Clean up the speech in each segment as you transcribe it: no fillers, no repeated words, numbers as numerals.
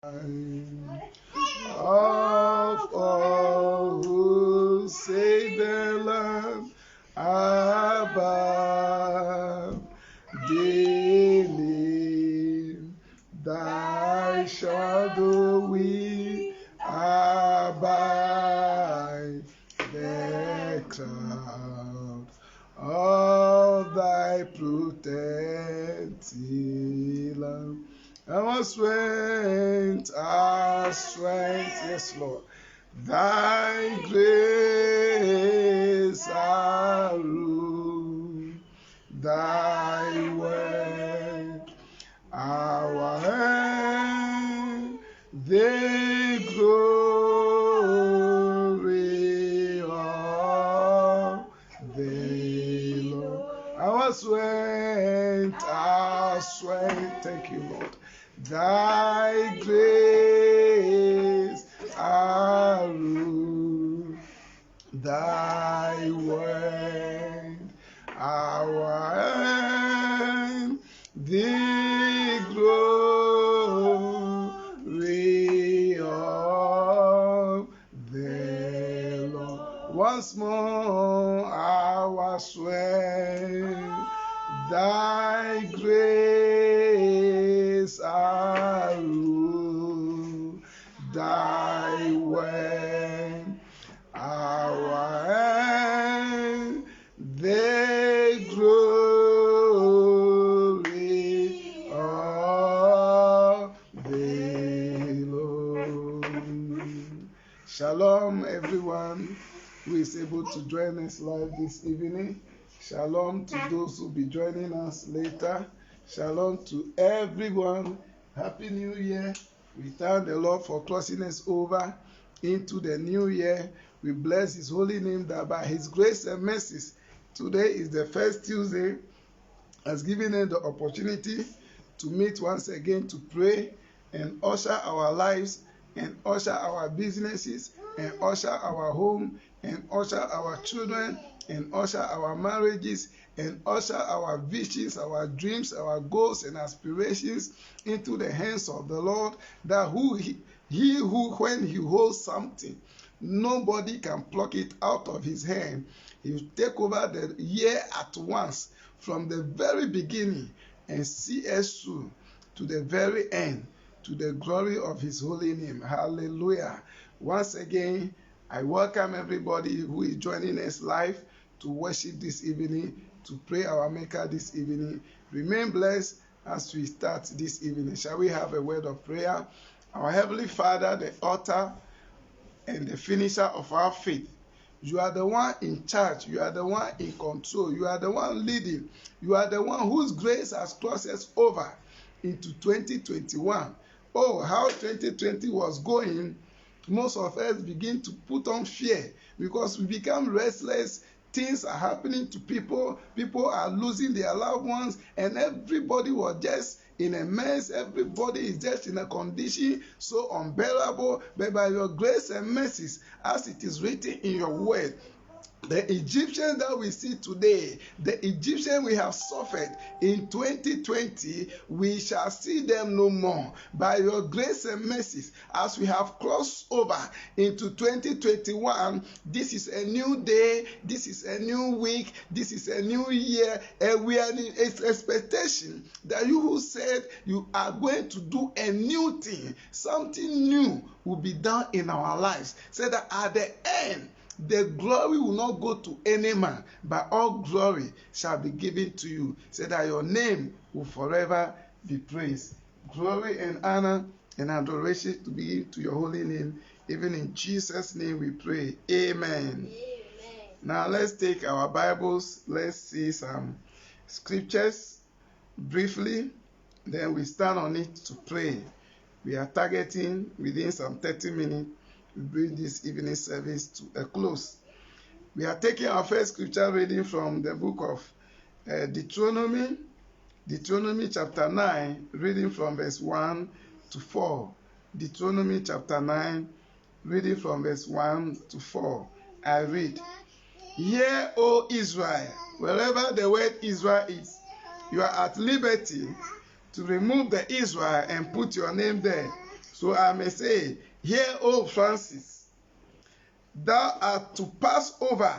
Of all who say the Lamb above daily, thy shadow we abide, the cloud of thy protecting lamp. Our strength, yes, Lord. Thy grace, our rule, thy word, our hand, the glory of the Lord. Our strength, thank you, Lord. Thy grace, our rule, thy word, our end, the glory of the Lord. Once more, our strength, thy grace, our rule, thy word, our end, the glory of the Lord. Shalom, everyone who is able to join us live this evening. Shalom to those who will be joining us later. Shalom to everyone. Happy New Year. We thank the Lord for crossing us over into the new year. We bless his holy name that by his grace and mercies, today is the first Tuesday, has given us the opportunity to meet once again to pray and usher our lives and usher our businesses and usher our home and usher our children and usher our marriages and usher our visions, our dreams, our goals and aspirations into the hands of the Lord, that he who when he holds something, nobody can pluck it out of his hand. He will take over the year at once from the very beginning and see us through to the very end, to the glory of his holy name. Hallelujah. Once again, I welcome everybody who is joining us live to worship this evening, to pray our Maker this evening. Remain blessed as we start this evening. Shall we have a word of prayer? Our Heavenly Father, the author and the finisher of our faith, you are the one in charge. You are the one in control. You are the one leading. You are the one whose grace has crossed us over into 2021. Oh, how 2020 was going. Most of us begin to put on fear because we become restless. Things are happening to people. People are losing their loved ones, and everybody was just in a mess. Everybody is just in a condition so unbearable. But by your grace and mercies, as it is written in your word, the Egyptians that we see today, the Egyptians we have suffered in 2020, we shall see them no more. By your grace and mercies, as we have crossed over into 2021, this is a new day, this is a new week, this is a new year, and we are in expectation that you who said you are going to do a new thing, something new will be done in our lives, so that at the end, the glory will not go to any man, but all glory shall be given to you, so that your name will forever be praised. Glory and honor and adoration to be to your holy name. Even in Jesus' name we pray. Amen. Now let's take our Bibles. Let's see some scriptures briefly. Then we stand on it to pray. We are targeting within some 30 minutes. We bring this evening service to a close. We are taking our first scripture reading from the book of Deuteronomy chapter 9, reading from verse 1 to 4. Deuteronomy chapter 9, reading from verse 1 to 4. I read, Hear, O Israel, wherever the word Israel is, you are at liberty to remove the Israel and put your name there. So I may say, Hear, O Francis, thou art to pass over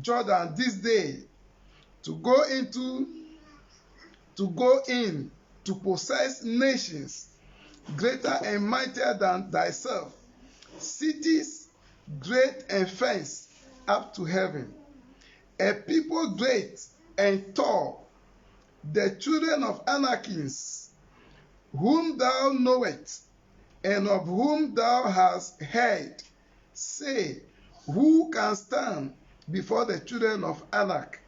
Jordan this day, to go in to possess nations greater and mightier than thyself, cities great and fenced up to heaven, a people great and tall, the children of Anakims, whom thou knowest, and of whom thou hast heard, say, who can stand before the children of Anak?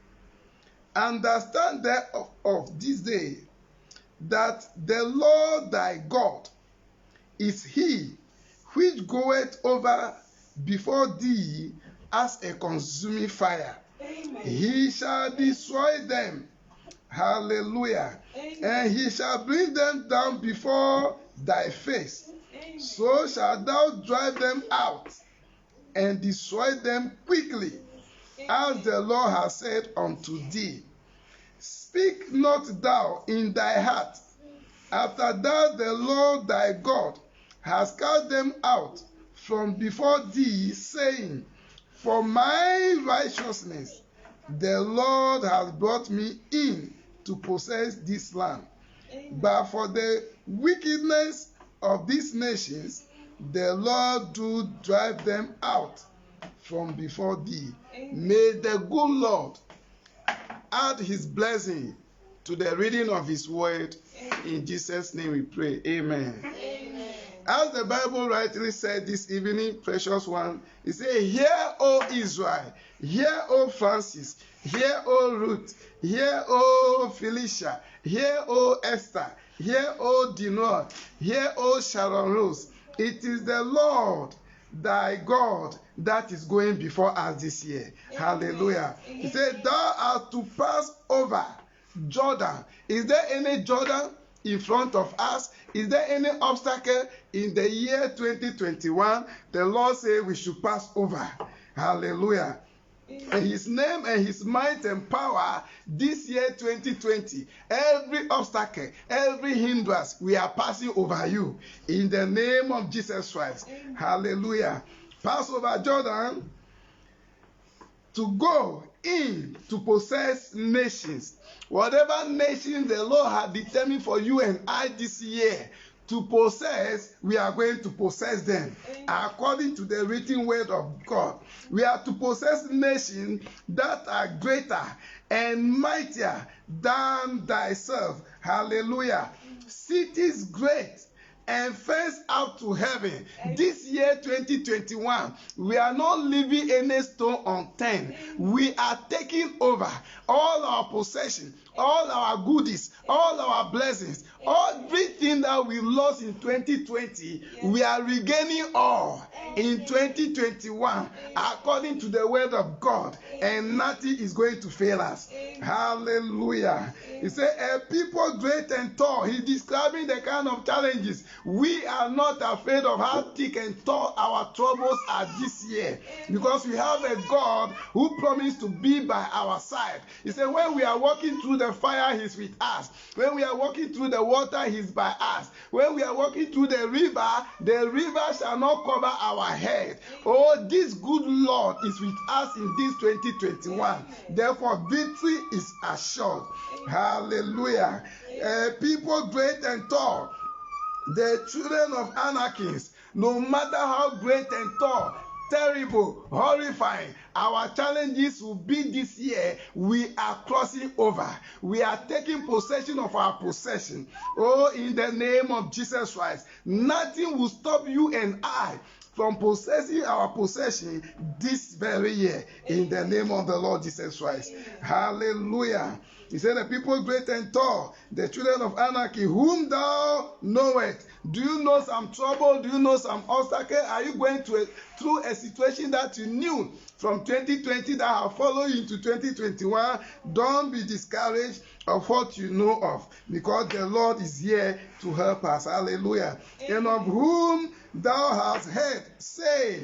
Understand therefore this day that the Lord thy God is he which goeth over before thee as a consuming fire. Amen. He shall destroy them. Hallelujah. Amen. And he shall bring them down before thy face. Amen. So shalt thou drive them out and destroy them quickly, as the Lord has said unto thee. Speak not thou in thy heart, after that the Lord thy God has cast them out from before thee, saying, For my righteousness the Lord has brought me in to possess this land. But for the wickedness of these nations, the Lord do drive them out from before thee. May the good Lord add his blessing to the reading of his word. In Jesus' name we pray. Amen. Amen. As the Bible rightly said this evening, precious one, it says, Hear, O Israel, hear, O Francis, hear, O Ruth, hear, O Felicia, hear, O Esther, hear, O Dinoa, hear, O Sharon Rose. It is the Lord thy God that is going before us this year. Amen. Hallelujah. He said, Thou art to pass over Jordan. Is there any Jordan in front of us? Is there any obstacle in the year 2021? The Lord said we should pass over. Hallelujah. And his name and his might and power this year 2020, every obstacle, every hindrance, we are passing over you in the name of Jesus Christ. Amen. Hallelujah. Pass over Jordan to go in to possess nations. Whatever nation the Lord had determined for you and I this year to possess, we are going to possess them. Amen. According to the written word of God. We are to possess nations that are greater and mightier than thyself. Hallelujah. Cities great and fenced up to heaven. This year 2021, we are not leaving any stone unturned. We are taking over all our possessions, all our goodies, all our blessings, everything that we lost in 2020, we are regaining all in 2021 according to the word of God, and nothing is going to fail us. Hallelujah. He said, a people great and tall. He's describing the kind of challenges. We are not afraid of how thick and tall our troubles are this year, because we have a God who promised to be by our side. He said, when we are walking through the fire, he's with us. When we are walking through the water, he's by us. When we are walking through the river shall not cover our head. Oh, this good Lord is with us in this 2021. Therefore, victory is assured. Hallelujah. People great and tall, the children of Anakims, no matter how great and tall, terrible, horrifying our challenges will be this year, we are crossing over. We are taking possession of our possession. Oh, in the name of Jesus Christ, nothing will stop you and I from possessing our possession this very year, in the name of the Lord Jesus Christ. Hallelujah. He said, the people great and tall, the children of anarchy, whom thou knowest. Do you know some trouble? Do you know some obstacle? Are you going through a situation that you knew from 2020 that have followed you into 2021? Don't be discouraged of what you know of, because the Lord is here to help us. Hallelujah. And of whom thou hast heard, say,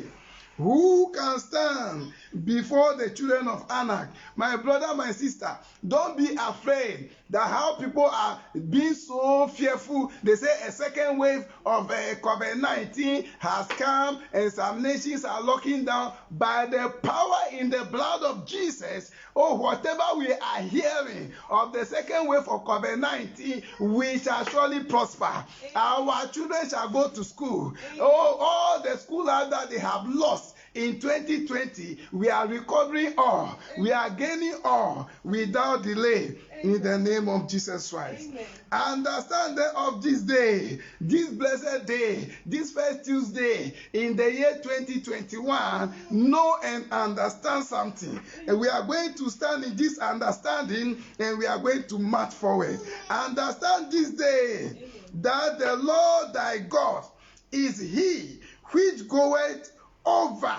who can stand before the children of Anak. My brother, my sister, don't be afraid that how people are being so fearful. They say a second wave of COVID-19 has come and some nations are locking down. By the power in the blood of Jesus, oh, whatever we are hearing of the second wave of COVID-19, we shall surely prosper. Our children shall go to school. Oh, all the school life that they have lost in 2020, we are recovering all. We are gaining all without delay. In the name of Jesus Christ. Understand that of this day, this blessed day, this first Tuesday in the year 2021, know and understand something. And we are going to stand in this understanding and we are going to march forward. Understand this day that the Lord thy God is he which goeth over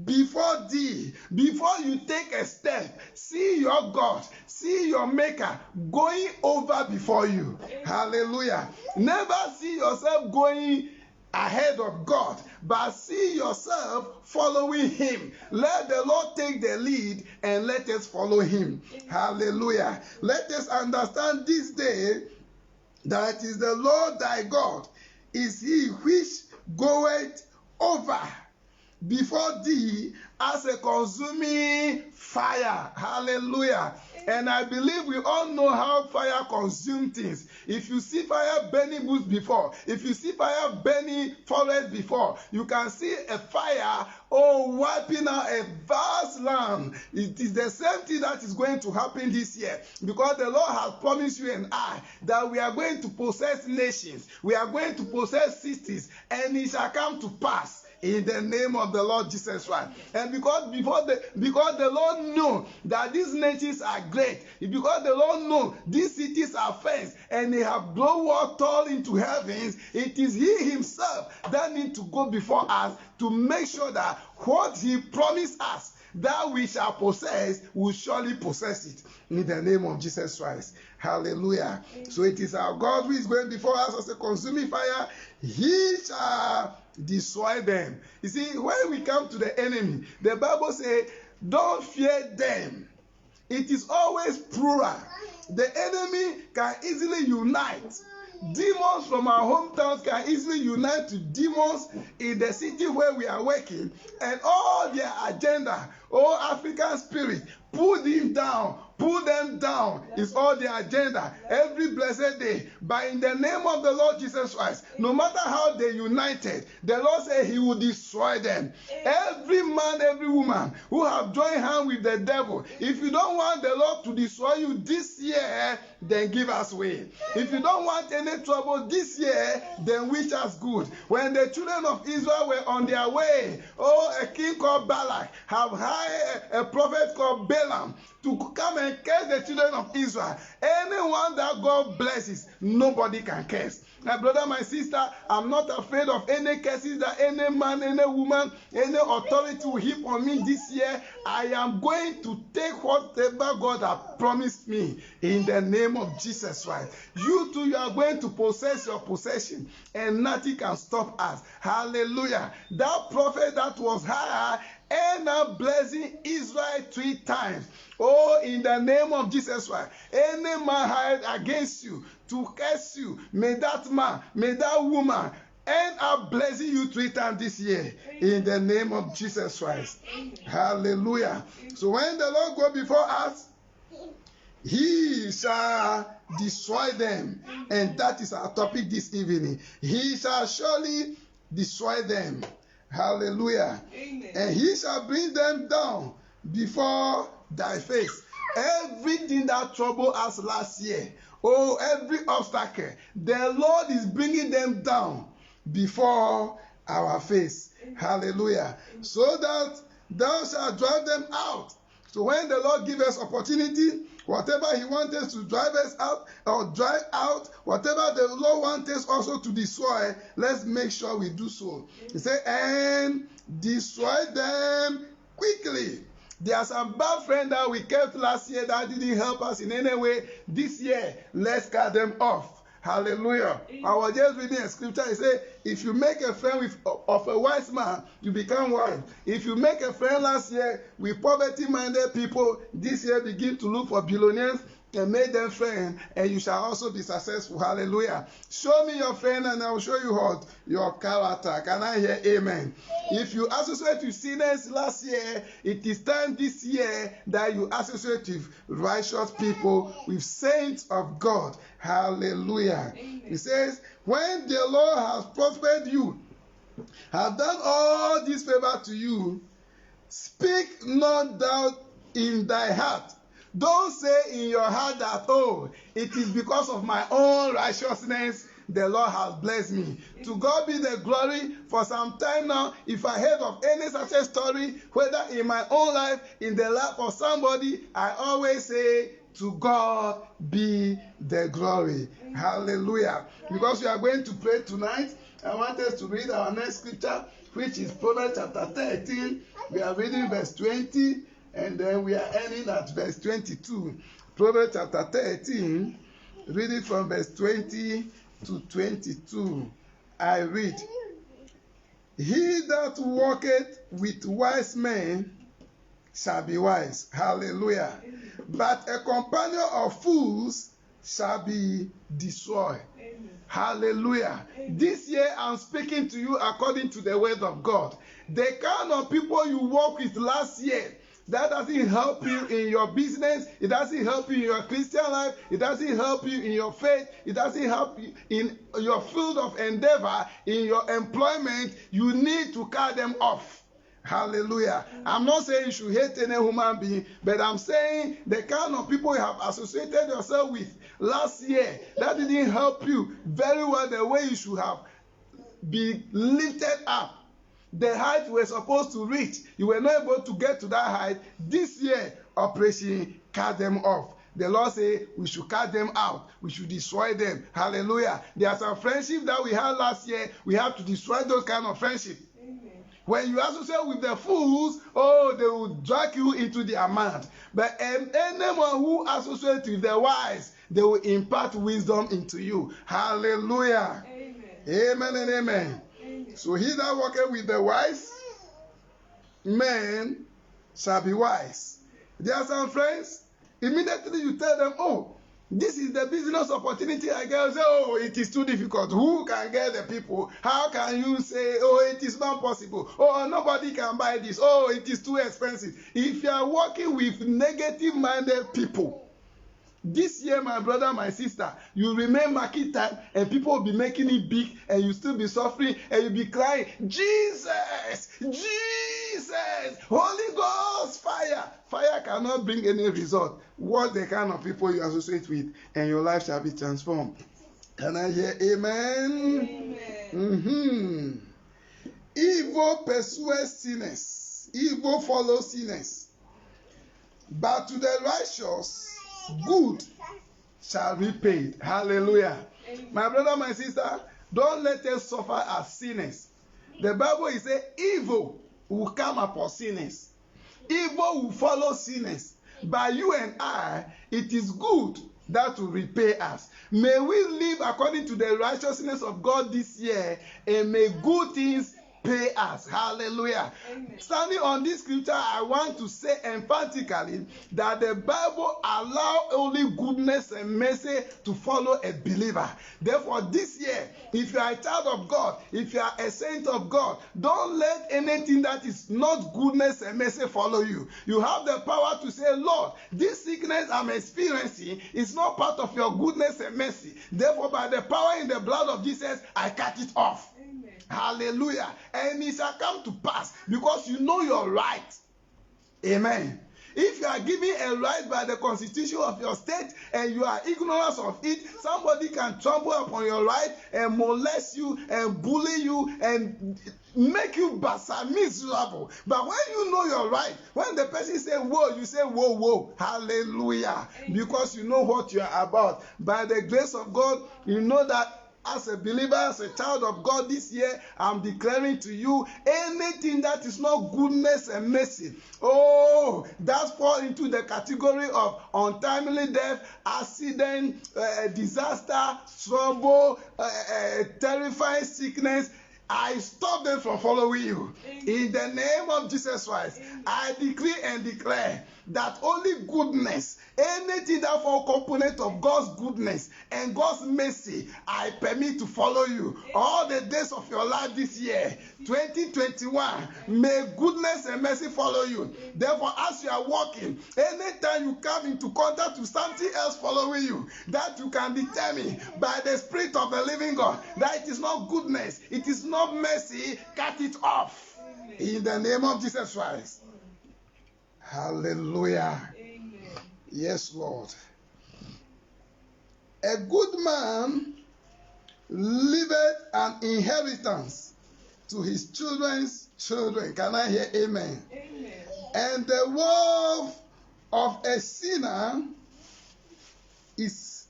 before thee. Before you take a step, see your God, see your maker going over before you. Hallelujah. Never see yourself going ahead of God, but see yourself following him. Let the Lord take the lead and let us follow him. Hallelujah. Let us understand this day that is the Lord thy God is he which goeth over before thee as a consuming fire. Hallelujah. And I believe we all know how fire consumes things. If you see fire burning bush before, if you see fire burning forest before, you can see a fire, wiping out a vast land. It is the same thing that is going to happen this year, because the Lord has promised you and I that we are going to possess nations, we are going to possess cities, and it shall come to pass. In the name of the Lord Jesus Christ. And because the Lord knew that these nations are great, because the Lord knew these cities are fenced and they have blown water into heavens, it is he himself that needs to go before us to make sure that what he promised us that we shall possess, we surely possess it in the name of Jesus Christ. Hallelujah. So it is our God who is going before us as a consuming fire. He shall destroy them. You see, when we come to the enemy, the Bible says, don't fear them. It is always plural. The enemy can easily unite. Demons from our hometowns can easily unite to demons in the city where we are working, and all their agenda, all African spirit, pull them down is all their agenda every blessed day. But in the name of the Lord Jesus Christ, no matter how they united, the Lord said he will destroy them. Every man, every woman who have joined hands with the devil, if you don't want the Lord to destroy you this year, then give us way. If you don't want any trouble this year, then wish us good. When the children of Israel were on their way, a king called Balak have hired a prophet called Balaam to come and curse the children of Israel. Anyone that God blesses, nobody can curse. My brother, my sister, I'm not afraid of any curses that any man, any woman, any authority will heap on me this year. I am going to take whatever God has promised me in the name of Jesus Christ. You too, you are going to possess your possession and nothing can stop us. Hallelujah. That prophet that was hired end up blessing Israel 3 times. In the name of Jesus Christ, any man hired against you to curse you, may that man, may that woman end up blessing you 3 times this year. In the name of Jesus Christ. Hallelujah. So when the Lord go before us, he shall destroy them. And that is our topic this evening. He shall surely destroy them. Hallelujah. Amen. And he shall bring them down before thy face. Everything that troubled us last year, every obstacle, the Lord is bringing them down before our face. Hallelujah. So that thou shalt drive them out. So when the Lord gives us opportunity, whatever he wants us to drive us out or drive out, whatever the Lord wants us also to destroy, let's make sure we do so. He said, and destroy them quickly. There are some bad friends that we kept last year that didn't help us in any way. This year, let's cut them off. Hallelujah. I was just reading a scripture. It said, if you make a friend of a wise man, you become wise. If you make a friend last year with poverty-minded people, this year begin to look for billionaires and make them friends, and you shall also be successful. Hallelujah. Show me your friend and I will show you what? Your character. Can I hear amen? If you associate with sinners last year, it is time this year that you associate with righteous people, with saints of God. Hallelujah. Amen. It says, when the Lord has prospered you, has done all this favor to you, speak not thou in thy heart. Don't say in your heart that, oh, it is because of my own righteousness the Lord has blessed me. To God be the glory. For some time now, if I heard of any such a story, whether in my own life, in the life of somebody, I always say, to God be the glory. Hallelujah. Because we are going to pray tonight, I want us to read our next scripture, which is Proverbs chapter 13. We are reading verse 20. And then we are ending at verse 22. Proverbs chapter 13, reading from verse 20 to 22. I read, he that walketh with wise men shall be wise. Hallelujah. But a companion of fools shall be destroyed. Amen. Hallelujah. Amen. This year I'm speaking to you according to the word of God. The kind of people you walk with last year, that doesn't help you in your business. It doesn't help you in your Christian life. It doesn't help you in your faith. It doesn't help you in your field of endeavor, in your employment. You need to cut them off. Hallelujah. I'm not saying you should hate any human being, but I'm saying the kind of people you have associated yourself with last year, that didn't help you very well the way you should have been lifted up. The height you were supposed to reach, you were not able to get to that height. This year, operation cut them off. The Lord said we should cut them out. We should destroy them. Hallelujah. There are some friendships that we had last year. We have to destroy those kind of friendships. When you associate with the fools, oh, they will drag you into their mud. But anyone who associates with the wise, they will impart wisdom into you. Hallelujah. Amen. Amen and amen. So he that walketh with the wise men shall be wise. There are some friends, immediately you tell them, oh, this is the business opportunity I get. Say, oh, it is too difficult. Who can get the people? How can you say, oh, it is not possible? Oh, nobody can buy this. Oh, it is too expensive. If you are working with negative-minded people, this year, my brother, my sister, you remain market time and people will be making it big and you still be suffering and you'll be crying, Jesus, Jesus, Holy Ghost, fire. Fire cannot bring any result. What the kind of people you associate with and your life shall be transformed. Can I hear amen? Amen. Evil pursues sinners. Evil follows sinners. But to the righteous, good shall be paid. Hallelujah. Amen. My brother, my sister, don't let us suffer as sinners. The Bible is saying evil will come upon sinners. Evil will follow sinners. By you and I, it is good that will repay us. May we live according to the righteousness of God this year, and may good things pay us. Hallelujah. Amen. Standing on this scripture, I want to say emphatically that the Bible allows only goodness and mercy to follow a believer. Therefore, this year, if you are a child of God, if you are a saint of God, don't let anything that is not goodness and mercy follow you. You have the power to say, Lord, this sickness I'm experiencing is not part of your goodness and mercy. Therefore, by the power in the blood of Jesus, I cut it off. Hallelujah. And it shall come to pass because you know your right. Amen. If you are given a right by the constitution of your state and you are ignorant of it, somebody can trample upon your right and molest you and bully you and make you miserable. But when you know your right, when the person says whoa, you say whoa, whoa. Hallelujah. Because you know what you are about. By the grace of God, you know that as a believer, as a child of God this year, I'm declaring to you, anything that is not goodness and mercy, oh, that falls into the category of untimely death, accident, disaster, trouble, terrifying sickness, I stop them from following you. In the name of Jesus Christ, I decree and declare that only goodness, anything that for component of God's goodness and God's mercy, I permit to follow you all the days of your life this year, 2021. May goodness and mercy follow you. Therefore, as you are walking, anytime you come into contact with something else following you, that you can determine by the Spirit of the living God that it is not goodness, it is not mercy, cut it off. In the name of Jesus Christ. Hallelujah. Amen. Yes, Lord. A good man leaveth an inheritance to his children's children. Can I hear amen? Amen. And the wealth of a sinner is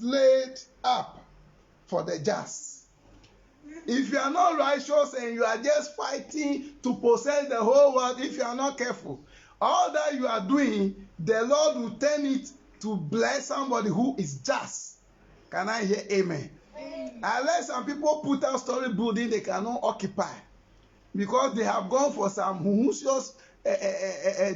laid up for the just. If you are not righteous and you are just fighting to possess the whole world, if you are not careful, all that you are doing, the Lord will turn it to bless somebody who is just. Can I hear amen? Amen. Unless some people put out story building they cannot occupy because they have gone for some malicious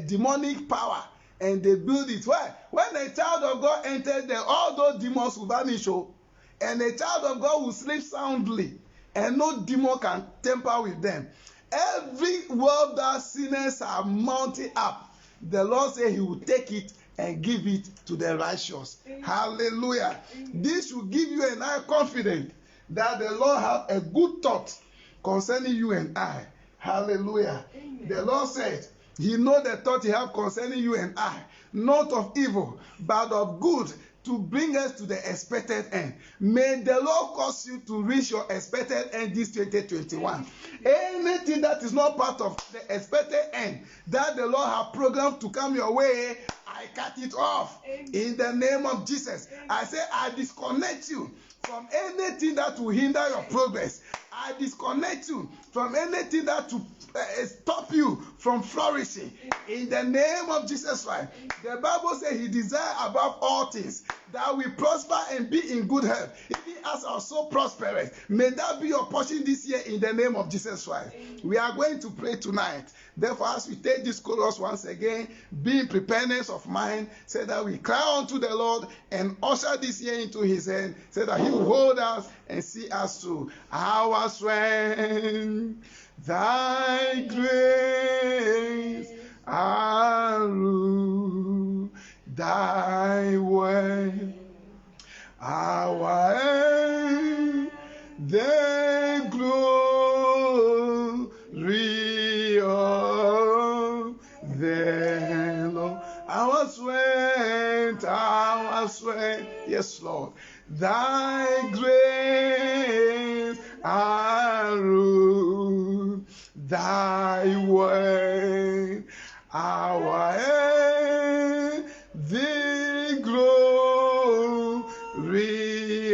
demonic power and they build it. Why? When a child of God enters there, all those demons will vanish, and a child of God will sleep soundly, and no demon can tamper with them. Every world that sinners are mounting up, the Lord said he will take it and give it to the righteous. Amen. Hallelujah. Amen. This will give you and I confidence that the Lord has a good thought concerning you and I. Hallelujah. Amen. The Lord said he knows the thought he has concerning you and I, not of evil, but of good, to bring us to the expected end. May the Lord cause you to reach your expected end this 2021. Anything that is not part of the expected end that the Lord has programmed to come your way, I cut it off. In the name of Jesus. I say I disconnect you from anything that will hinder your progress. I disconnect you from anything that will stop you from flourishing. In the name of Jesus Christ. The Bible says he desires above all things that we prosper and be in good health, even as our soul prosperous. May that be your portion this year in the name of Jesus Christ. We are going to pray tonight. Therefore, as we take this chorus once again, be in preparedness of mind, say that we cry unto the Lord and usher this year into his hand, say that he will hold us and see us through. Our strength, thy grace, our rule, thy word, our end, the glory of the Lord. Our strength, yes, Lord. Thy grace, our rule, thy word, our end, the glory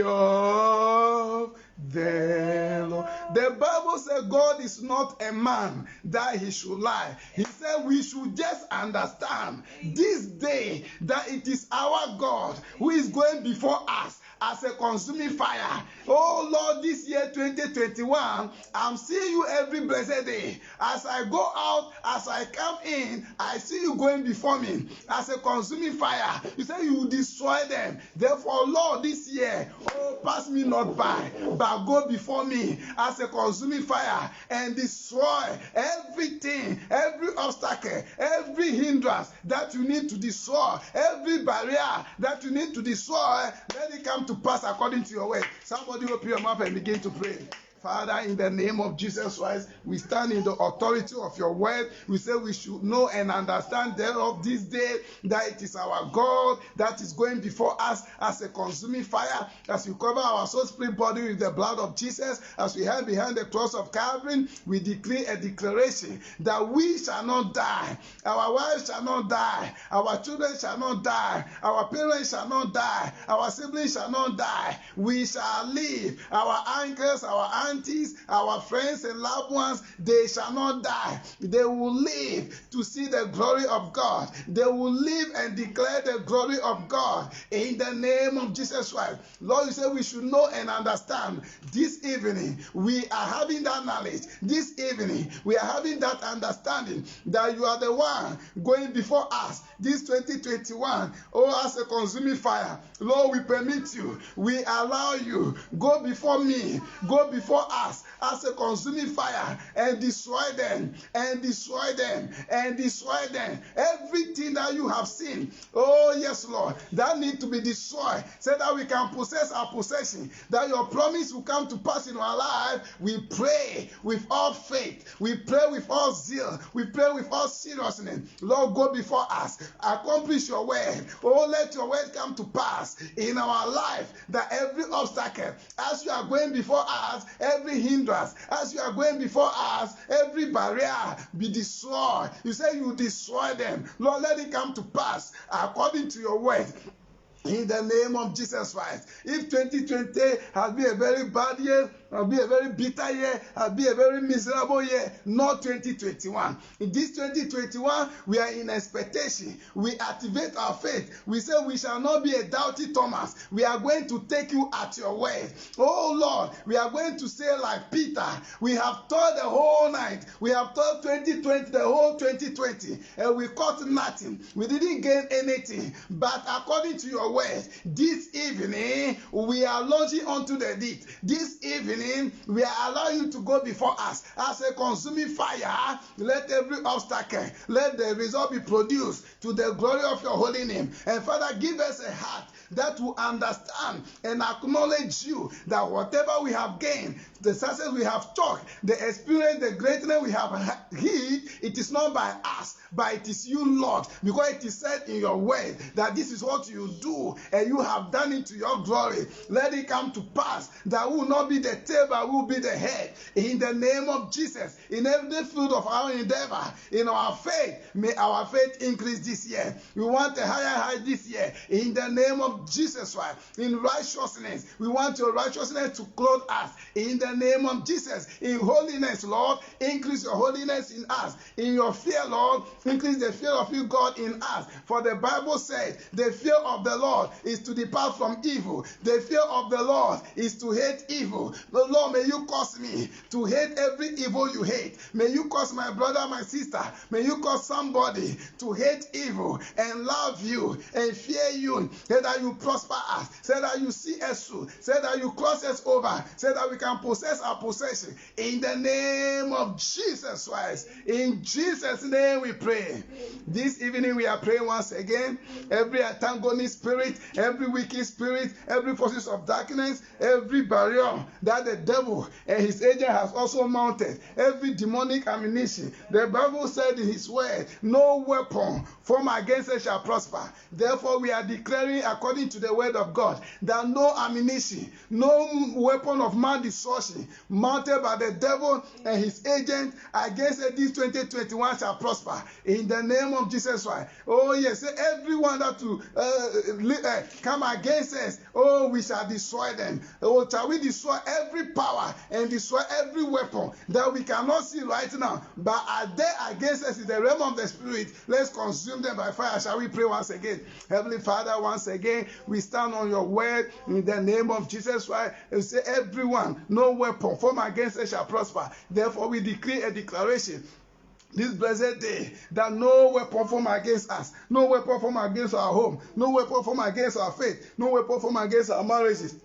of the Lord. The Bible says God is not a man that he should lie. He said we should just understand this day that it is our God who is going before us as a consuming fire. Oh Lord, this year 2021, I'm seeing you every blessed day. As I go out, as I come in, I see you going before me as a consuming fire. You say you will destroy them. Therefore, Lord, this year, oh, pass me not by, but go before me as a consuming fire and destroy everything, every obstacle, every hindrance that you need to destroy, every barrier that you need to destroy. Let it come to pass according to your way. Somebody open your mouth and begin to pray. Father, in the name of Jesus Christ, we stand in the authority of your word. We say we should know and understand thereof this day that it is our God that is going before us as a consuming fire, as we cover our soul, spirit, body with the blood of Jesus, as we hide behind the cross of Calvary. We decree a declaration that we shall not die, our wives shall not die, our children shall not die, our parents shall not die, our siblings shall not die. We shall live. Our uncles, our aunties, our friends and loved ones, they shall not die. They will live to see the glory of God. They will live and declare the glory of God in the name of Jesus Christ. Lord, you say we should know and understand. This evening, we are having that knowledge. This evening, we are having that understanding that you are the one going before us. This 2021, oh, as a consuming fire. Lord, we permit you. We allow you. Go before me. Go before us as a consuming fire and destroy them and destroy them and destroy them. Everything that you have seen, oh yes, Lord, that need to be destroyed so that we can possess our possession, that your promise will come to pass in our life. We pray with all faith. We pray with all zeal. We pray with all seriousness. Lord, go before us. Accomplish your word. Oh, let your word come to pass in our life, that every obstacle, as you are going before us, every hindrance, as you are going before us, every barrier be destroyed. You say you destroy them. Lord, let it come to pass according to your word. In the name of Jesus Christ. If 2020 has been a very bad year, has been a very bitter year, has been a very miserable year, not 2021. In this 2021, we are in expectation. We activate our faith. We say we shall not be a doubting Thomas. We are going to take you at your word. Oh Lord, we are going to say like Peter, we have toiled the whole night. We have toiled 2020, the whole 2020, and we caught nothing. We didn't gain anything. But according to your word, this evening we are launching onto the deep. This evening we are allowing you to go before us as a consuming fire. Let every obstacle, let the result be produced to the glory of your holy name. And Father, give us a heart that will understand and acknowledge you, that whatever we have gained, the success we have talked, the experience, the greatness we have had, it is not by us, but it is you, Lord, because it is said in your word that this is what you do, and you have done it to your glory. Let it come to pass that we will not be the tail, but we will be the head. In the name of Jesus, in every field of our endeavor, in our faith, may our faith increase this year. We want a higher high this year. In the name of Jesus Christ, in righteousness, we want your righteousness to clothe us. In the name of Jesus, in holiness, Lord, increase your holiness in us. In your fear, Lord, increase the fear of you, God, in us. For the Bible says, the fear of the Lord is to depart from evil. The fear of the Lord is to hate evil. The Lord, may you cause me to hate every evil you hate. May you cause my brother, my sister, may you cause somebody to hate evil and love you and fear you, so that you prosper us, so that you see us through, so that you cross us over, so that we can possess our possession. In the name of Jesus Christ. In Jesus' name we pray. This evening we are praying once again. Every antagonist spirit, every wicked spirit, every forces of darkness, every barrier that the devil and his agent has also mounted, every demonic ammunition. The Bible said in his word, no weapon formed against us shall prosper. Therefore we are declaring according to the word of God that no ammunition, no weapon of man destruction mounted by the devil and his agent against this 2021 shall prosper. In the name of Jesus Christ. Oh yes, everyone that will come against us, oh, we shall destroy them. Oh, shall we destroy every power and destroy every weapon that we cannot see right now, but are there against us in the realm of the spirit? Let's consume them by fire. Shall we pray once again? Heavenly Father, once again, we stand on your word in the name of Jesus Christ and say, everyone, no weapon formed against us shall prosper. Therefore, we decree a declaration this blessed day that no weapon formed against us, no weapon formed against our home, no weapon formed against our faith, no weapon formed against our marriages,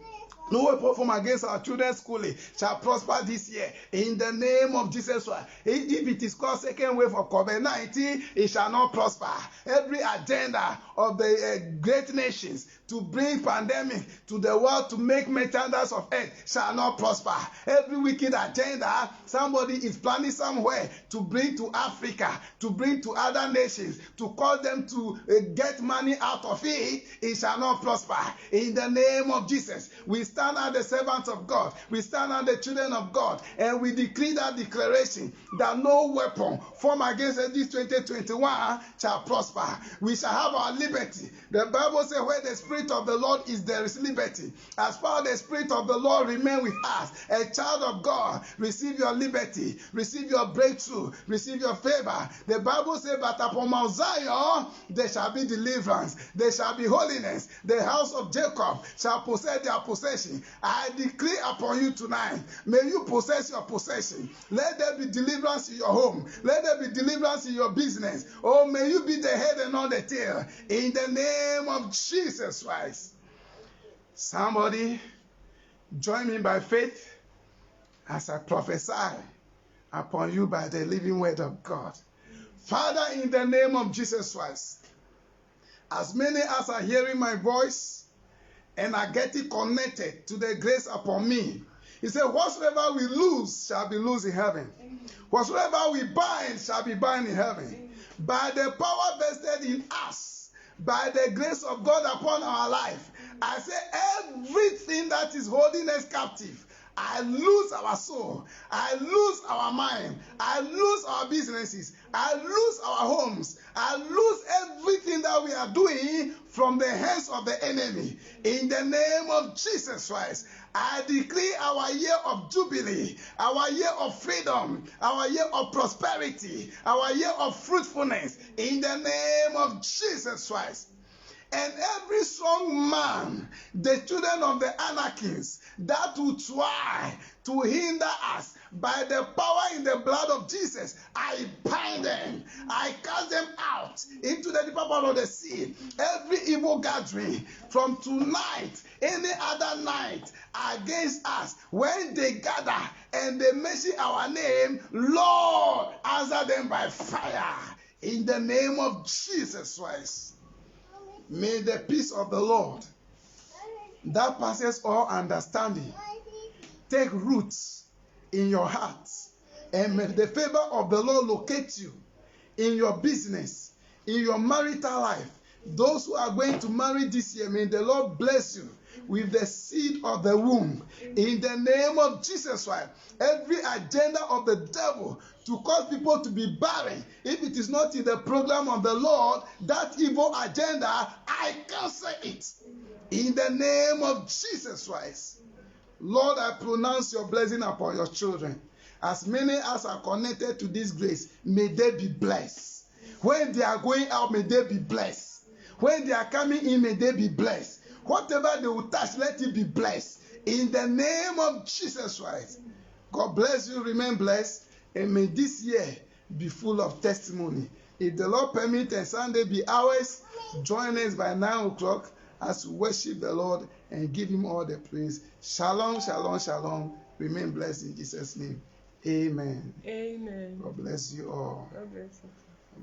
No weapon formed against our children's schooling shall prosper this year. In the name of Jesus Christ. If it is called second wave of COVID-19, it shall not prosper. Every agenda of the great nations to bring pandemic to the world to make merchandise of earth shall not prosper. Every wicked agenda somebody is planning somewhere to bring to Africa, to bring to other nations, to cause them to get money out of it, it shall not prosper. In the name of Jesus, we stand as the servants of God, we stand as the children of God, and we decree that declaration that no weapon formed against us this 2021 shall prosper. We shall have our liberty. The Bible says where the Spirit of the Lord is, there is liberty. As far as the Spirit of the Lord remains with us, a child of God, receive your liberty, receive your breakthrough, receive your favor. The Bible says, but upon Mount Zion there shall be deliverance, there shall be holiness. The house of Jacob shall possess their possession. I decree upon you tonight, may you possess your possession. Let there be deliverance in your home. Let there be deliverance in your business. Oh, may you be the head and not the tail. In the name of Jesus Christ. Somebody join me by faith as I prophesy upon you by the living word of God. Father, in the name of Jesus Christ, as many as are hearing my voice and are getting connected to the grace upon me, he said, whatsoever we lose shall be loose in heaven. Whatsoever we bind shall be bound in heaven. By the power vested in us, by the grace of God upon our life, I say everything that is holding us captive, I lose our soul, I lose our mind, I lose our businesses, I lose our homes, I lose everything that we are doing from the hands of the enemy. In the name of Jesus Christ, I decree our year of jubilee, our year of freedom, our year of prosperity, our year of fruitfulness, in the name of Jesus Christ. And every strong man, the children of the anarchists, that will try to hinder us by the power in the blood of Jesus, I bind them. I cast them out into the deeper part of the sea. Every evil gathering from tonight, any other night against us, when they gather and they mention our name, Lord, answer them by fire. In the name of Jesus Christ. May the peace of the Lord that passes all understanding take roots in your hearts, and may the favor of the Lord locate you in your business, in your marital life. Those who are going to marry this year, may the Lord bless you with the seed of the womb. In the name of Jesus Christ, every agenda of the devil to cause people to be barren, if it is not in the program of the Lord, that evil agenda, I cancel it. In the name of Jesus Christ. Lord, I pronounce your blessing upon your children. As many as are connected to this grace, may they be blessed. When they are going out, may they be blessed. When they are coming in, may they be blessed. Whatever they will touch, let it be blessed. In the name of Jesus Christ. God bless you, remain blessed, and may this year be full of testimony. If the Lord permit and Sunday be ours, join us by 9 o'clock as we worship the Lord and give him all the praise. Shalom, shalom, shalom. Remain blessed in Jesus' name. Amen. Amen. God bless you all. God bless you.